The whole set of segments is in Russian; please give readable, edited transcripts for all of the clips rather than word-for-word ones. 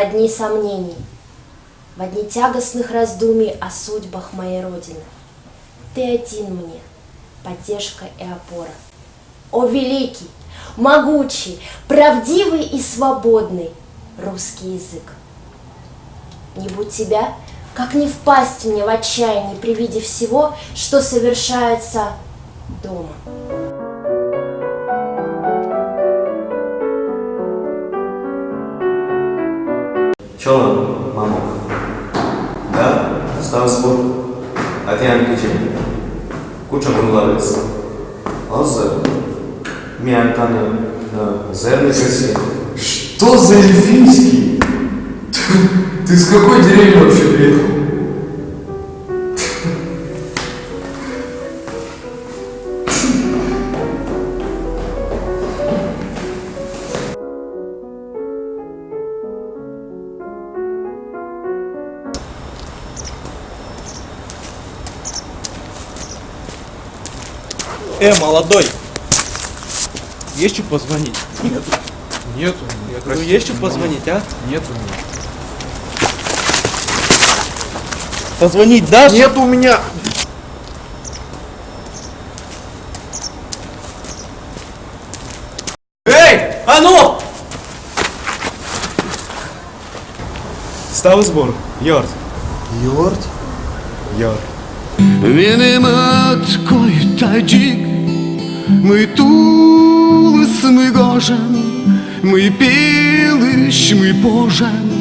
во дни сомнений, во дни тягостных раздумий о судьбах моей Родины. Ты один мне, поддержка и опора. О великий, могучий, правдивый и свободный русский язык! Не будь тебя, как не впасть мне в отчаяние при виде всего, что совершается дома. Чё, мама? Да? Стал сбор. А ты англичан? Куча гуглавец. Алза. Миантана. Зерный красив. Что за эльфийский? Ты с какой деревни вообще приехал? Молодой! Есть что позвонить? Нету. Нету. Ну есть что позвонить, а? Нету. Позвонить дашь? Нет у меня. Эй! А ну! Стал сбор. Йорд. Йорд? Йорд. Benim koy tacik, мы тулыс, мы гожен, мы пилыш, мы пожен,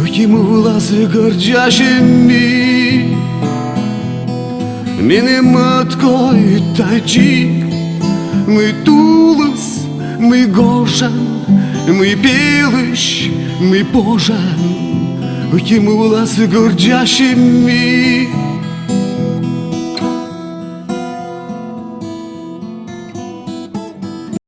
ему лазы гордящими. Benim koy tacik, мы тулыс, мы гожен, мы пилыш, мы пожен, ему лазы гордящими.